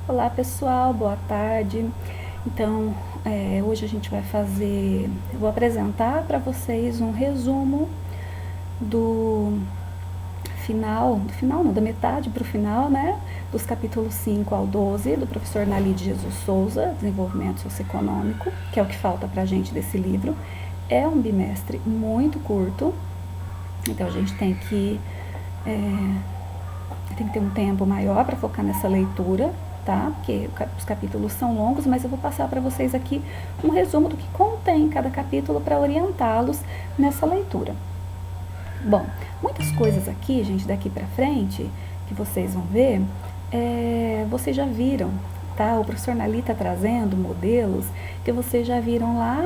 Olá pessoal, boa tarde. Então, hoje a gente vai eu vou apresentar para vocês um resumo do final não, da metade para o final, né? Dos capítulos 5 ao 12 do professor Nalide Jesus Souza, Desenvolvimento Socioeconômico, que é o que falta para a gente desse livro. É um bimestre muito curto, então a gente tem que ter um tempo maior para focar nessa leitura, tá? Porque os capítulos são longos, mas eu vou passar para vocês aqui um resumo do que contém cada capítulo para orientá-los nessa leitura. Bom, muitas coisas aqui, gente, daqui para frente, que vocês vão ver, vocês já viram, tá? O professor Nali está trazendo modelos que vocês já viram lá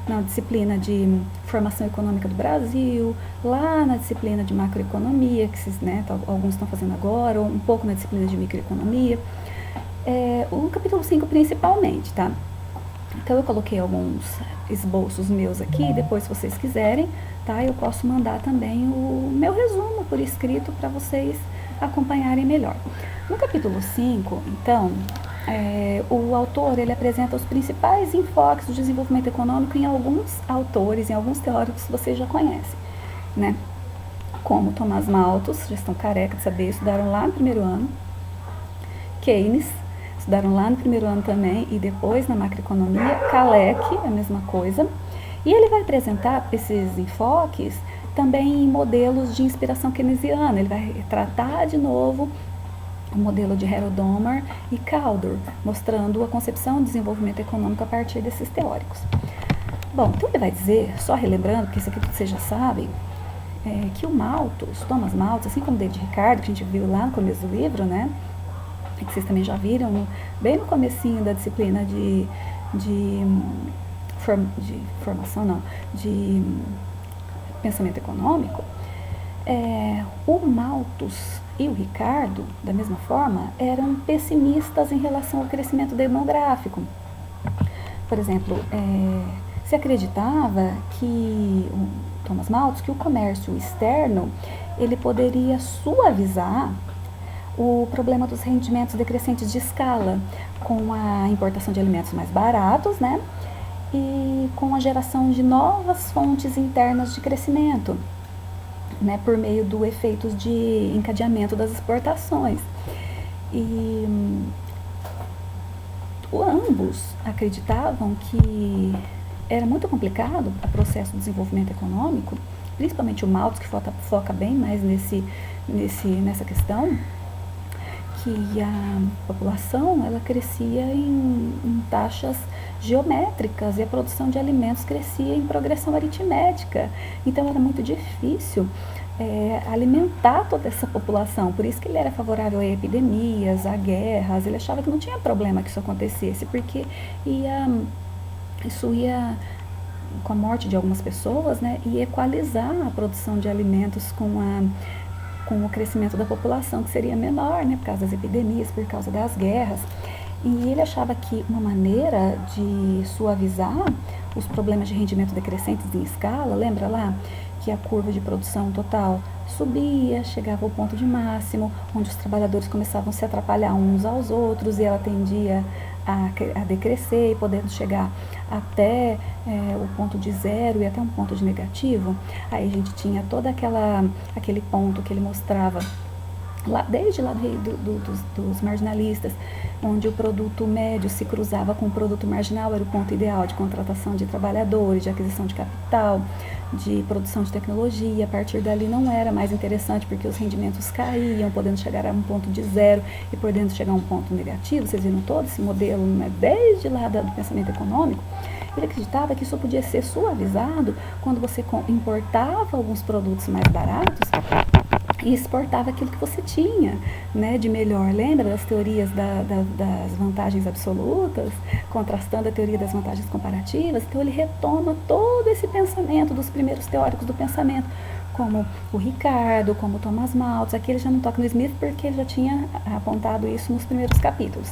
na disciplina de formação econômica do Brasil, lá na disciplina de macroeconomia, que alguns estão fazendo agora, ou um pouco na disciplina de microeconomia. O capítulo 5 principalmente, tá? Então eu coloquei alguns esboços meus aqui, depois se vocês quiserem, tá? Eu posso mandar também o meu resumo por escrito para vocês acompanharem melhor. No capítulo 5, então, o autor ele apresenta os principais enfoques do desenvolvimento econômico em alguns autores, em alguns teóricos que vocês já conhecem, né? Como Thomas Malthus, já estão careca de saber, estudaram lá no primeiro ano. Keynes, estudaram lá no primeiro ano também, e depois na macroeconomia. Kalec, a mesma coisa. E ele vai apresentar esses enfoques também em modelos de inspiração keynesiana. Ele vai tratar de novo o modelo de Harold Domar e Caldor, mostrando a concepção do desenvolvimento econômico a partir desses teóricos. Bom, então ele vai dizer, só relembrando, porque isso aqui vocês já sabem, que o Thomas Malthus, assim como David Ricardo, que a gente viu lá no começo do livro, né, que vocês também já viram, bem no comecinho da disciplina de pensamento econômico, o Malthus e o Ricardo, da mesma forma, eram pessimistas em relação ao crescimento demográfico. Por exemplo, se acreditava que Thomas Malthus, que o comércio externo, ele poderia suavizar o problema dos rendimentos decrescentes de escala, com a importação de alimentos mais baratos, né? E com a geração de novas fontes internas de crescimento, né, por meio do efeitos de encadeamento das exportações. E ambos acreditavam que era muito complicado o processo de desenvolvimento econômico, principalmente o Malthus, que foca bem mais nessa questão, que a população ela crescia em taxas geométricas e a produção de alimentos crescia em progressão aritmética. Então era muito difícil alimentar toda essa população. Por isso que ele era favorável a epidemias, a guerras. Ele achava que não tinha problema que isso acontecesse, porque isso ia, com a morte de algumas pessoas, né, ia equalizar a produção de alimentos com o crescimento da população, que seria menor, né, por causa das epidemias, por causa das guerras. E ele achava que uma maneira de suavizar os problemas de rendimento decrescentes em escala, lembra lá que a curva de produção total subia, chegava ao ponto de máximo, onde os trabalhadores começavam a se atrapalhar uns aos outros e ela tendia a decrescer, podendo chegar até o ponto de zero e até um ponto de negativo. Aí a gente tinha todo aquele ponto que ele mostrava desde lá dos marginalistas, onde o produto médio se cruzava com o produto marginal, era o ponto ideal de contratação de trabalhadores, de aquisição de capital, de produção de tecnologia. A partir dali não era mais interessante, porque os rendimentos caíam, podendo chegar a um ponto de zero e podendo chegar a um ponto negativo. Vocês viram todo esse modelo, né, desde lá do pensamento econômico. Ele acreditava que isso podia ser suavizado quando você importava alguns produtos mais baratos e exportava aquilo que você tinha, né, de melhor. Lembra das teorias das vantagens absolutas, contrastando a teoria das vantagens comparativas? Então ele retoma todo esse pensamento dos primeiros teóricos do pensamento, como o Ricardo, como o Thomas Malthus. Aqui ele já não toca no Smith porque ele já tinha apontado isso nos primeiros capítulos.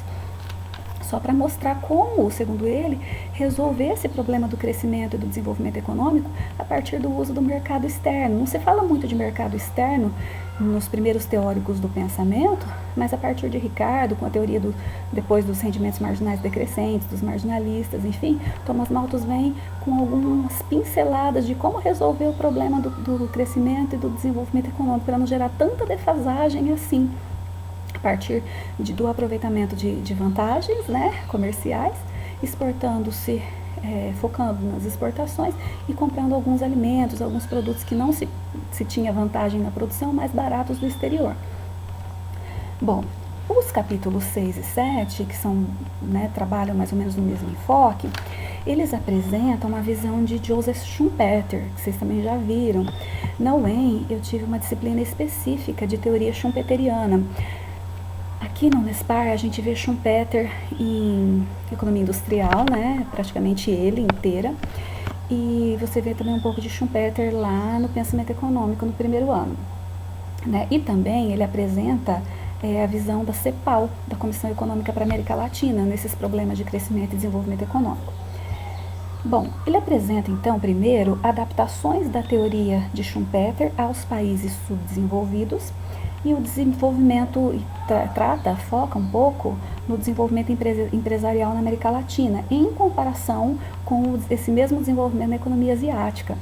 Só para mostrar como, segundo ele, resolver esse problema do crescimento e do desenvolvimento econômico a partir do uso do mercado externo. Não se fala muito de mercado externo nos primeiros teóricos do pensamento, mas a partir de Ricardo, com a teoria depois dos rendimentos marginais decrescentes, dos marginalistas, enfim, Thomas Malthus vem com algumas pinceladas de como resolver o problema do crescimento e do desenvolvimento econômico, para não gerar tanta defasagem assim, a partir do aproveitamento de vantagens, né, comerciais, exportando-se, focando nas exportações e comprando alguns alimentos, alguns produtos que não se tinha vantagem na produção, mais baratos do exterior. Bom, os capítulos 6 e 7, que são, né, trabalham mais ou menos no mesmo enfoque, eles apresentam uma visão de Joseph Schumpeter, que vocês também já viram. Na UEM, eu tive uma disciplina específica de teoria schumpeteriana. Aqui no Unespar, a gente vê Schumpeter em economia industrial, né, praticamente ele inteira, e você vê também um pouco de Schumpeter lá no pensamento econômico no primeiro ano, né, e também ele apresenta a visão da CEPAL, da Comissão Econômica para a América Latina, nesses problemas de crescimento e desenvolvimento econômico. Bom, ele apresenta então primeiro adaptações da teoria de Schumpeter aos países subdesenvolvidos, e o desenvolvimento foca um pouco no desenvolvimento empresarial na América Latina, em comparação com esse mesmo desenvolvimento na economia asiática.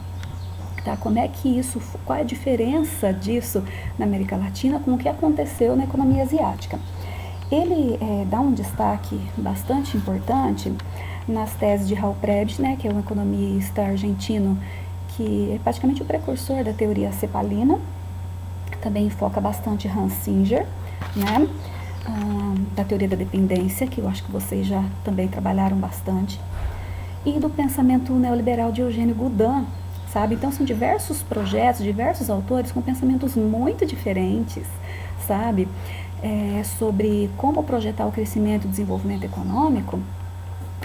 Tá? Como é que isso, qual é a diferença disso na América Latina com o que aconteceu na economia asiática? Ele dá um destaque bastante importante nas teses de Raul Prebisch, né, que é um economista argentino que é praticamente o precursor da teoria cepalina. Também foca bastante Hans Singer, né, da teoria da dependência, que eu acho que vocês já também trabalharam bastante, e do pensamento neoliberal de Eugênio Goudin, sabe? Então são diversos projetos, diversos autores com pensamentos muito diferentes, sabe? Sobre como projetar o crescimento e o desenvolvimento econômico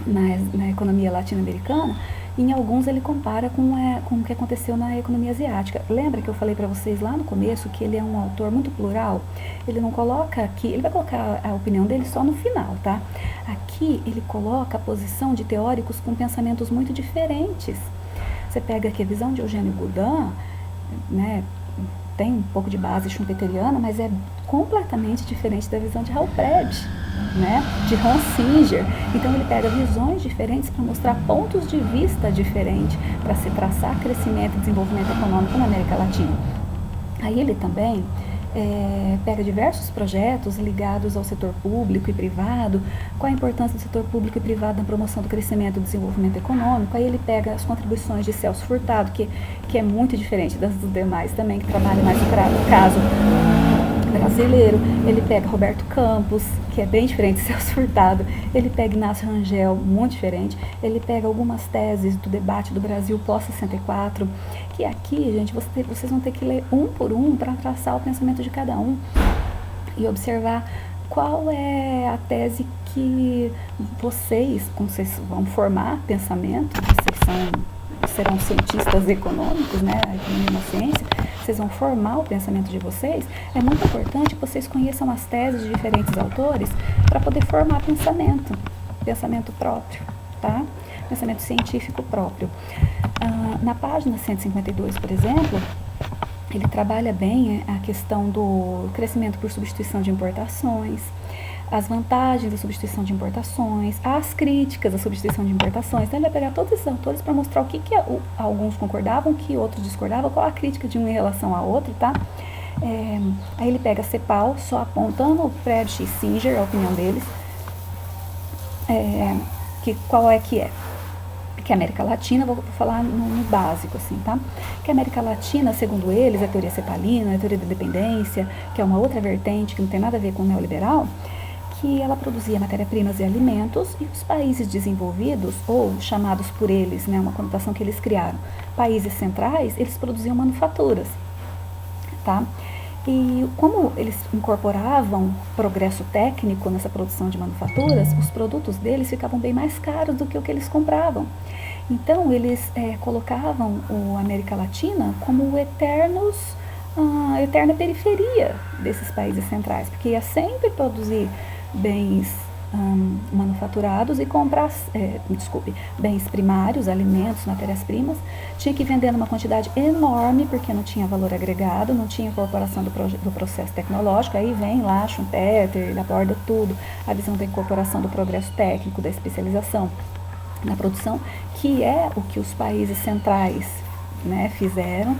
na economia latino-americana. Em alguns ele compara com o que aconteceu na economia asiática. Lembra que eu falei para vocês lá no começo que ele é um autor muito plural? Ele não coloca aqui, ele vai colocar a opinião dele só no final, tá? Aqui ele coloca a posição de teóricos com pensamentos muito diferentes. Você pega aqui a visão de Eugênio Goudin, né? Tem um pouco de base schumpeteriana, mas é completamente diferente da visão de Raul Prebisch, né, de Hans Singer. Então ele pega visões diferentes para mostrar pontos de vista diferentes para se traçar crescimento e desenvolvimento econômico na América Latina. Aí ele também pega diversos projetos ligados ao setor público e privado, qual a importância do setor público e privado na promoção do crescimento e do desenvolvimento econômico. Aí ele pega as contribuições de Celso Furtado, que é muito diferente das dos demais também, que trabalham mais no caso brasileiro. Ele pega Roberto Campos, que é bem diferente de Celso Furtado. Ele pega Inácio Rangel, muito diferente. Ele pega algumas teses do debate do Brasil pós-64, que aqui, gente, vocês vão ter que ler um por um para traçar o pensamento de cada um e observar qual é a tese que vocês, como vocês vão formar pensamento, vocês serão cientistas econômicos, né? A economia é uma ciência, vocês vão formar o pensamento de vocês. É muito importante que vocês conheçam as teses de diferentes autores para poder formar pensamento próprio, tá? Pensamento científico próprio. Na página 152, por exemplo, ele trabalha bem a questão do crescimento por substituição de importações, as vantagens da substituição de importações, as críticas da substituição de importações. Então ele vai pegar todos esses autores para mostrar o que alguns concordavam, o que outros discordavam, qual a crítica de um em relação ao outro, tá? Aí ele pega a CEPAL, só apontando o Prebisch e Singer, a opinião deles, qual é que é. Que a América Latina, vou falar no básico, assim, tá? Que a América Latina, segundo eles, a teoria cepalina, a teoria da dependência, que é uma outra vertente que não tem nada a ver com o neoliberal, que ela produzia matéria-primas e alimentos, e os países desenvolvidos, ou chamados por eles, né, uma conotação que eles criaram, países centrais, eles produziam manufaturas, tá? E como eles incorporavam progresso técnico nessa produção de manufaturas, os produtos deles ficavam bem mais caros do que o que eles compravam. Então, eles colocavam a América Latina como a eterna periferia desses países centrais, porque ia sempre produzir bens manufaturados e comprar, bens primários, alimentos, matérias-primas, tinha que vender numa quantidade enorme, porque não tinha valor agregado, não tinha incorporação do processo tecnológico. Aí vem lá Schumpeter, ele aborda tudo, a visão da incorporação do progresso técnico, da especialização na produção, que é o que os países centrais, né, fizeram,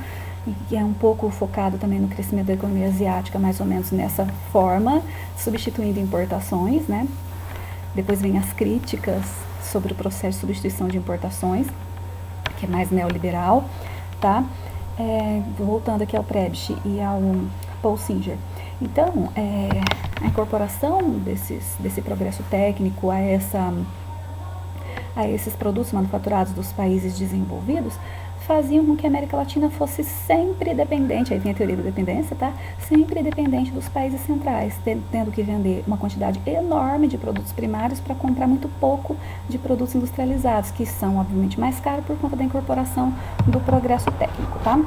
e que é um pouco focado também no crescimento da economia asiática, mais ou menos nessa forma, substituindo importações, né. Depois vem as críticas sobre o processo de substituição de importações, que é mais neoliberal, tá? Voltando aqui ao Prebisch e ao Paul Singer. Então, a incorporação desse progresso técnico a esses produtos manufaturados dos países desenvolvidos faziam com que a América Latina fosse sempre dependente, aí vem a teoria da dependência, tá? Sempre dependente dos países centrais, tendo que vender uma quantidade enorme de produtos primários para comprar muito pouco de produtos industrializados, que são obviamente mais caros por conta da incorporação do progresso técnico, tá?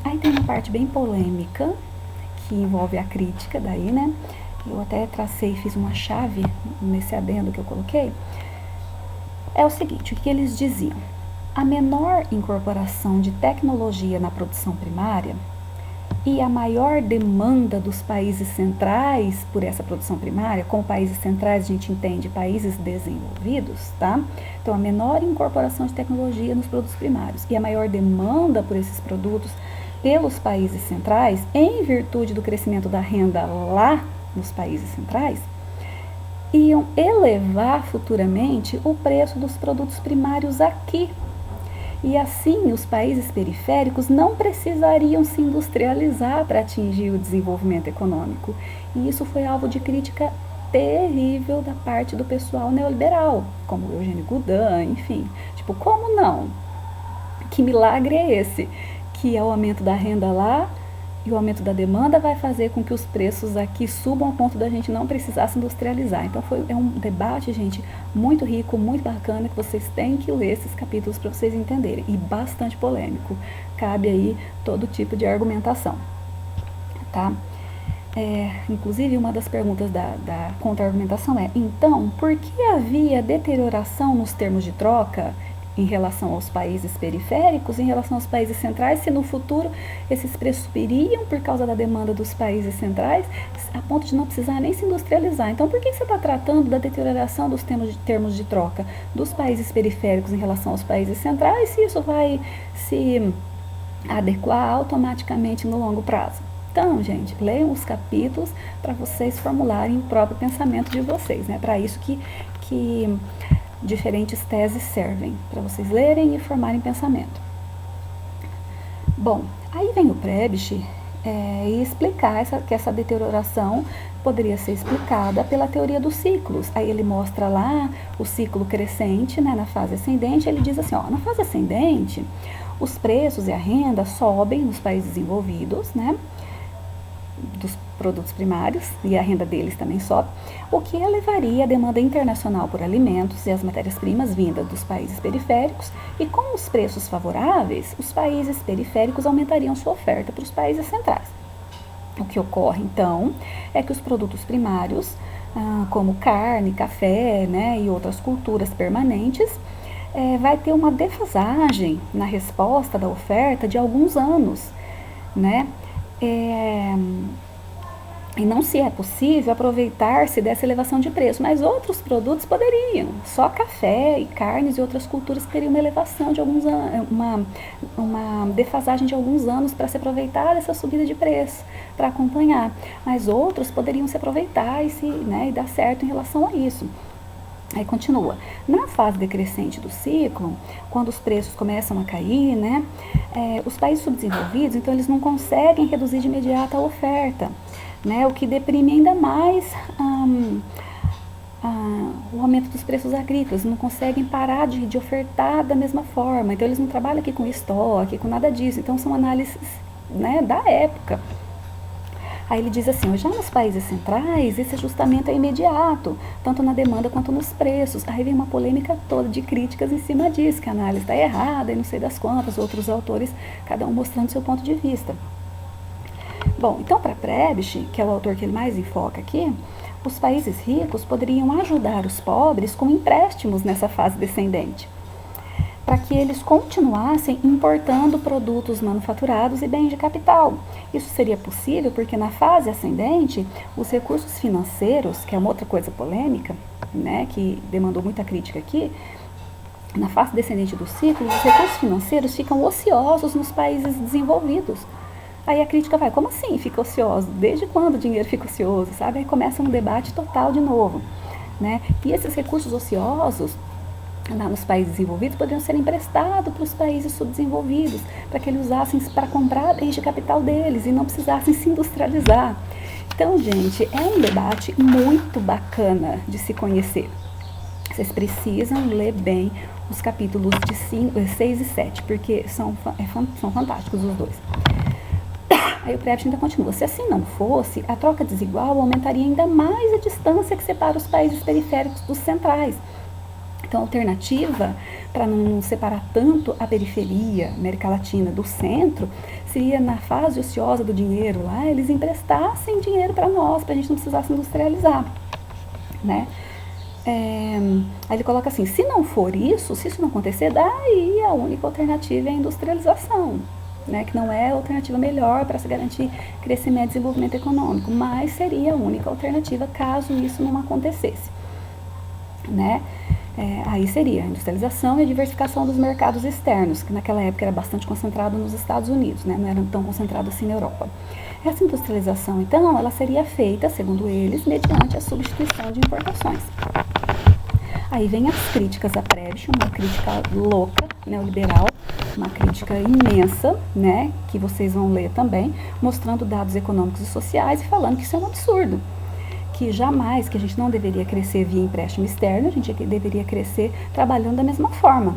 Aí tem uma parte bem polêmica, que envolve a crítica daí, né? Eu até tracei, fiz uma chave nesse adendo que eu coloquei. É o seguinte, o que eles diziam? A menor incorporação de tecnologia na produção primária e a maior demanda dos países centrais por essa produção primária, com países centrais a gente entende países desenvolvidos, tá? Então, a menor incorporação de tecnologia nos produtos primários e a maior demanda por esses produtos pelos países centrais, em virtude do crescimento da renda lá nos países centrais, iam elevar futuramente o preço dos produtos primários aqui. E assim, os países periféricos não precisariam se industrializar para atingir o desenvolvimento econômico. E isso foi alvo de crítica terrível da parte do pessoal neoliberal, como Eugênio Goudin, enfim. Tipo, como não? Que milagre é esse? Que é o aumento da renda lá e o aumento da demanda vai fazer com que os preços aqui subam a ponto da gente não precisar se industrializar. Então é um debate, gente, muito rico, muito bacana, que vocês têm que ler esses capítulos para vocês entenderem. E bastante polêmico. Cabe aí todo tipo de argumentação, tá? Inclusive, uma das perguntas da contra-argumentação é: então, por que havia deterioração nos termos de troca em relação aos países periféricos, em relação aos países centrais, se no futuro esses preços subiriam por causa da demanda dos países centrais, a ponto de não precisar nem se industrializar? Então, por que você está tratando da deterioração dos termos de troca dos países periféricos em relação aos países centrais, se isso vai se adequar automaticamente no longo prazo? Então, gente, leiam os capítulos para vocês formularem o próprio pensamento de vocês, né? Para isso que diferentes teses servem, para vocês lerem e formarem pensamento. Bom, aí vem o Prebisch e explicar que essa deterioração poderia ser explicada pela teoria dos ciclos. Aí ele mostra lá o ciclo crescente, né, na fase ascendente. Ele diz assim, ó, na fase ascendente, os preços e a renda sobem nos países desenvolvidos, né, dos produtos primários, e a renda deles também sobe, o que elevaria a demanda internacional por alimentos e as matérias-primas vindas dos países periféricos, e com os preços favoráveis, os países periféricos aumentariam sua oferta para os países centrais. O que ocorre, então, é que os produtos primários, como carne, café, né, e outras culturas permanentes, vai ter uma defasagem na resposta da oferta de alguns anos, né? E não se é possível aproveitar-se dessa elevação de preço, mas outros produtos poderiam. Só café e carnes e outras culturas teriam uma elevação de alguns anos, uma defasagem de alguns anos para se aproveitar dessa subida de preço, para acompanhar. Mas outros poderiam se aproveitar e dar certo em relação a isso. Aí continua. Na fase decrescente do ciclo, quando os preços começam a cair, né, os países subdesenvolvidos, então eles não conseguem reduzir de imediato a oferta, né, o que deprime ainda mais o aumento dos preços agrícolas. Não conseguem parar de ofertar da mesma forma. Então eles não trabalham aqui com estoque, com nada disso. Então são análises, né, da época. Aí ele diz assim, já nos países centrais, esse ajustamento é imediato, tanto na demanda quanto nos preços. Aí vem uma polêmica toda de críticas em cima disso, que a análise está errada e não sei das quantas, outros autores, cada um mostrando seu ponto de vista. Bom, então para Prebisch, que é o autor que ele mais enfoca aqui, os países ricos poderiam ajudar os pobres com empréstimos nessa fase descendente, para que eles continuassem importando produtos manufaturados e bens de capital. Isso seria possível porque na fase ascendente, os recursos financeiros, que é uma outra coisa polêmica, né, que demandou muita crítica aqui, na fase descendente do ciclo, os recursos financeiros ficam ociosos nos países desenvolvidos. Aí a crítica vai, como assim fica ocioso? Desde quando o dinheiro fica ocioso, sabe? Aí começa um debate total de novo, né? E esses recursos ociosos, lá nos países desenvolvidos, poderiam ser emprestados para os países subdesenvolvidos, para que eles usassem para comprar bens de capital deles e não precisassem se industrializar. Então, gente, é um debate muito bacana de se conhecer. Vocês precisam ler bem os capítulos de 6 e 7, porque são fantásticos os dois. Aí o Prebisch ainda continua, se assim não fosse, a troca desigual aumentaria ainda mais a distância que separa os países periféricos dos centrais. Então a alternativa, para não separar tanto a periferia, América Latina, do centro, seria na fase ociosa do dinheiro lá, eles emprestassem dinheiro para nós, para a gente não precisasse industrializar, né? Aí ele coloca assim, se não for isso, se isso não acontecer, daí a única alternativa é a industrialização, né, que não é a alternativa melhor para se garantir crescimento e desenvolvimento econômico, mas seria a única alternativa caso isso não acontecesse, né? Aí seria a industrialização e a diversificação dos mercados externos, que naquela época era bastante concentrado nos Estados Unidos, né? Não era tão concentrado assim na Europa. Essa industrialização, então, ela seria feita, segundo eles, mediante a substituição de importações. Aí vem as críticas a Prebisch, uma crítica louca, neoliberal, uma crítica imensa, né, que vocês vão ler também, mostrando dados econômicos e sociais e falando que isso é um absurdo, que jamais, que a gente não deveria crescer via empréstimo externo, a gente deveria crescer trabalhando da mesma forma,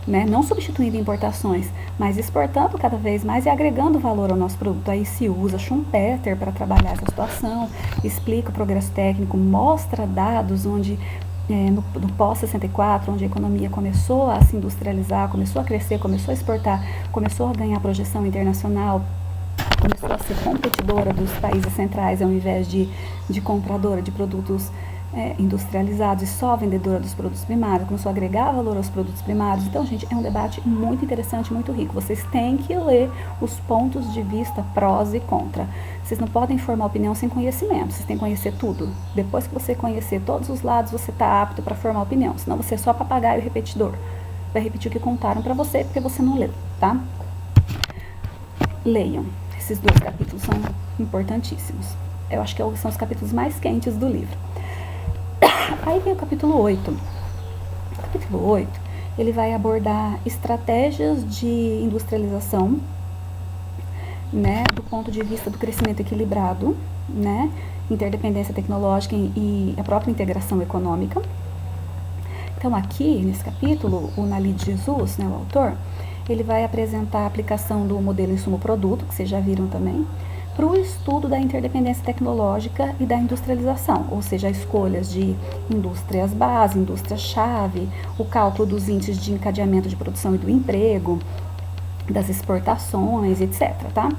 né, não substituindo importações, mas exportando cada vez mais e agregando valor ao nosso produto. Aí se usa Schumpeter para trabalhar essa situação, explica o progresso técnico, mostra dados onde no pós-64, onde a economia começou a se industrializar, começou a crescer, começou a exportar, começou a ganhar projeção internacional, começou a ser competidora dos países centrais ao invés de compradora de produtos industrializados e só vendedora dos produtos primários, começou a agregar valor aos produtos primários. Então, gente, é um debate muito interessante, muito rico. Vocês têm que ler os pontos de vista prós e contra. Vocês não podem formar opinião sem conhecimento, vocês têm que conhecer tudo. Depois que você conhecer todos os lados, você está apto para formar opinião, senão você é só papagaio repetidor. Vai repetir o que contaram para você porque você não leu, tá? Leiam. Esses 2 capítulos são importantíssimos. Eu acho que são os capítulos mais quentes do livro. Aí vem o capítulo 8. O capítulo 8, ele vai abordar estratégias de industrialização, né, do ponto de vista do crescimento equilibrado, né, interdependência tecnológica e a própria integração econômica. Então aqui, nesse capítulo, o Nalid Jesus, né, o autor, ele vai apresentar a aplicação do modelo insumo-produto, que vocês já viram também, para o estudo da interdependência tecnológica e da industrialização, ou seja, escolhas de indústrias base, indústria-chave, o cálculo dos índices de encadeamento de produção e do emprego, das exportações, etc. Tá?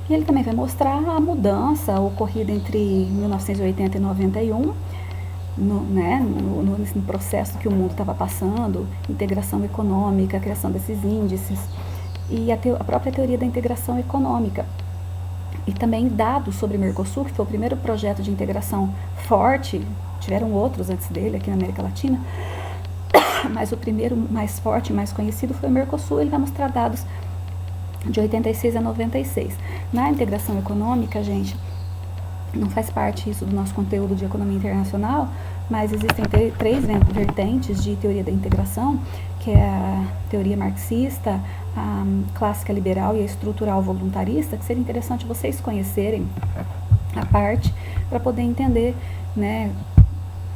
E ele também vai mostrar a mudança ocorrida entre 1980 e 91, no processo que o mundo estava passando, integração econômica, criação desses índices, e a própria teoria da integração econômica. E também dados sobre Mercosul, que foi o primeiro projeto de integração forte, tiveram outros antes dele aqui na América Latina, mas o primeiro mais forte, mais conhecido foi o Mercosul. Ele vai mostrar dados de 86 a 96. Na integração econômica, gente, não faz parte isso do nosso conteúdo de economia internacional, mas existem 3 vertentes de teoria da integração, que é a teoria marxista, a clássica liberal e a estrutural voluntarista, que seria interessante vocês conhecerem a parte para poder entender, né,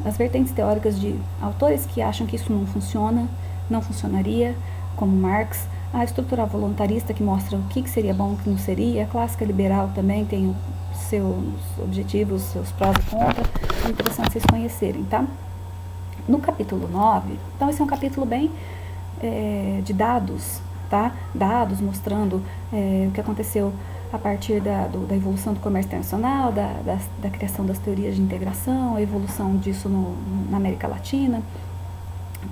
as vertentes teóricas de autores que acham que isso não funciona, não funcionaria, como Marx, a estrutural voluntarista, que mostra o que seria bom e o que não seria, a clássica liberal também tem seus objetivos, seus prós e contras, é interessante vocês conhecerem, tá? No capítulo 9, então esse é um capítulo bem de dados, tá? Dados mostrando o que aconteceu a partir da evolução do comércio internacional, da criação das teorias de integração, a evolução disso na América Latina,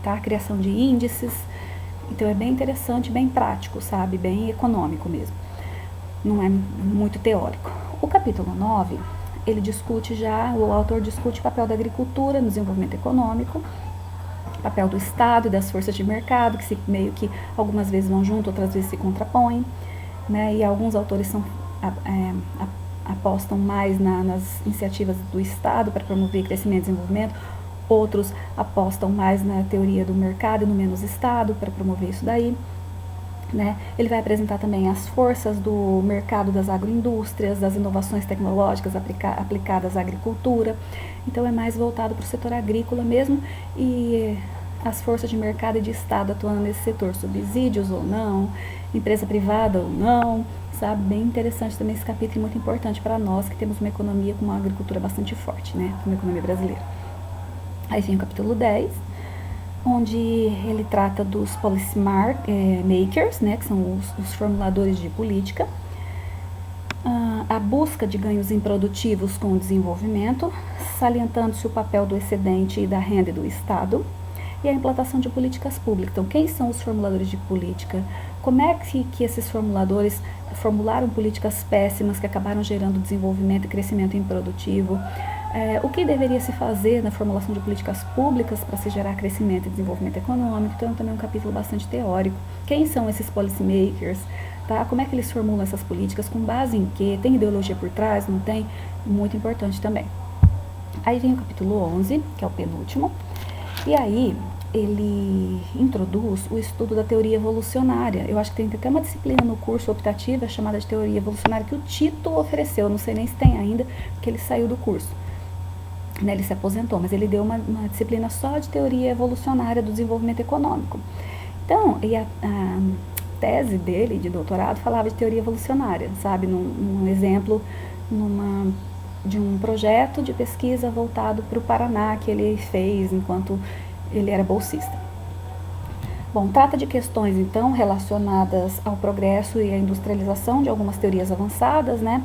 tá? A criação de índices. Então é bem interessante, bem prático, sabe? Bem econômico mesmo. Não é muito teórico. O capítulo 9, ele discute o autor discute o papel da agricultura no desenvolvimento econômico, o papel do Estado e das forças de mercado, que meio que algumas vezes vão junto, outras vezes se contrapõem, né? E alguns autores apostam mais nas iniciativas do Estado para promover crescimento e desenvolvimento, outros apostam mais na teoria do mercado e no menos Estado para promover isso daí. Né? Ele vai apresentar também as forças do mercado das agroindústrias, das inovações tecnológicas aplicadas à agricultura. Então é mais voltado para o setor agrícola mesmo, e as forças de mercado e de Estado atuando nesse setor, subsídios ou não, empresa privada ou não, sabe? Bem interessante também esse capítulo, muito importante para nós que temos uma economia com uma agricultura bastante forte, né? Uma economia brasileira. Aí vem o capítulo 10, onde ele trata dos policy makers, né, que são os formuladores de política, a busca de ganhos improdutivos com o desenvolvimento, salientando-se o papel do excedente e da renda do Estado, e a implantação de políticas públicas. Então, quem são os formuladores de política? Como é que esses formuladores formularam políticas péssimas que acabaram gerando desenvolvimento e crescimento improdutivo? O que deveria se fazer na formulação de políticas públicas para se gerar crescimento e desenvolvimento econômico? Então, também é um capítulo bastante teórico. Quem são esses policymakers? Tá? Como é que eles formulam essas políticas? Com base em quê? Tem ideologia por trás? Não tem? Muito importante também. Aí vem o capítulo 11, que é o penúltimo. E aí, ele introduz o estudo da teoria evolucionária. Eu acho que tem até uma disciplina no curso optativa chamada de teoria evolucionária que o Tito ofereceu. Não sei nem se tem ainda, porque ele saiu do curso. Né, ele se aposentou, mas ele deu uma disciplina só de teoria evolucionária do desenvolvimento econômico. Então, e a tese dele de doutorado falava de teoria evolucionária, sabe? Num exemplo de um projeto de pesquisa voltado para o Paraná que ele fez enquanto ele era bolsista. Bom, trata de questões, então, relacionadas ao progresso e à industrialização de algumas teorias avançadas, né?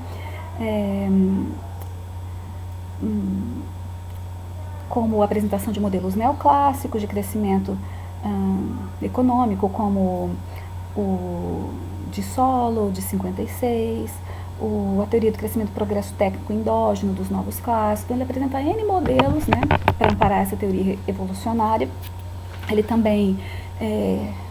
Como a apresentação de modelos neoclássicos de crescimento econômico, como o de Solow, de 56, a teoria do crescimento e progresso técnico endógeno dos novos clássicos. Então, ele apresenta N modelos, né, para amparar essa teoria evolucionária. Ele também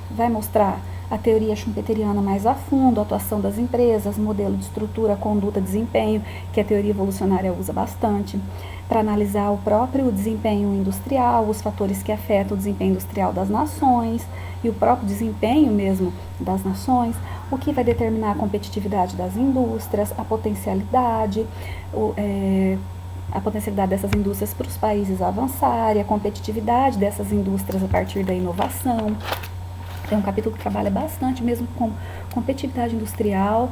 vai mostrar a teoria schumpeteriana mais a fundo, a atuação das empresas, modelo de estrutura, conduta, desempenho, que a teoria evolucionária usa bastante, para analisar o próprio desempenho industrial, os fatores que afetam o desempenho industrial das nações e o próprio desempenho mesmo das nações, o que vai determinar a competitividade das indústrias, a potencialidade dessas indústrias para os países avançarem, a competitividade dessas indústrias a partir da inovação. É um capítulo que trabalha bastante mesmo com competitividade industrial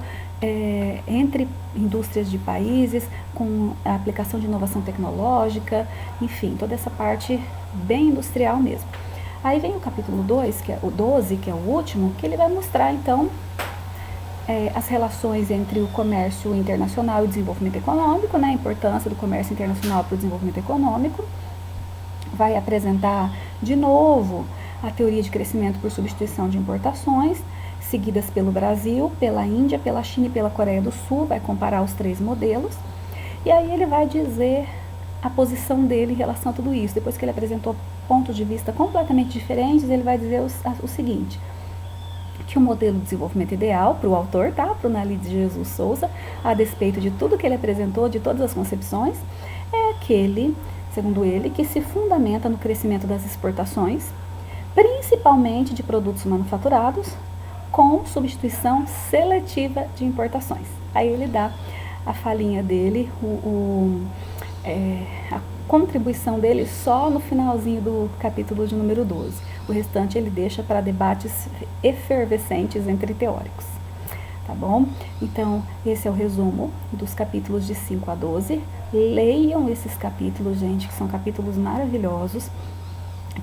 entre indústrias de países, com a aplicação de inovação tecnológica, enfim, toda essa parte bem industrial mesmo. Aí vem o capítulo 2, que é o 12, que é o último, que ele vai mostrar, então, as relações entre o comércio internacional e o desenvolvimento econômico, né, a importância do comércio internacional para o desenvolvimento econômico. Vai apresentar, de novo, a teoria de crescimento por substituição de importações, seguidas pelo Brasil, pela Índia, pela China e pela Coreia do Sul, vai comparar os 3 modelos, e aí ele vai dizer a posição dele em relação a tudo isso. Depois que ele apresentou pontos de vista completamente diferentes, ele vai dizer o seguinte, que o modelo de desenvolvimento ideal para o autor, tá? Para o Nali de Jesus Souza, a despeito de tudo que ele apresentou, de todas as concepções, é aquele, segundo ele, que se fundamenta no crescimento das exportações, principalmente de produtos manufaturados, com substituição seletiva de importações. Aí ele dá a falinha dele, a contribuição dele só no finalzinho do capítulo de número 12. O restante ele deixa para debates efervescentes entre teóricos. Tá bom? Então, esse é o resumo dos capítulos de 5 a 12. Leiam esses capítulos, gente, que são capítulos maravilhosos,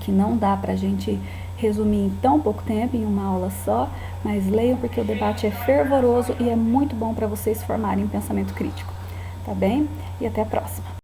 que não dá pra gente resumir em tão pouco tempo, em uma aula só, mas leiam porque o debate é fervoroso e é muito bom para vocês formarem um pensamento crítico. Tá bem? E até a próxima.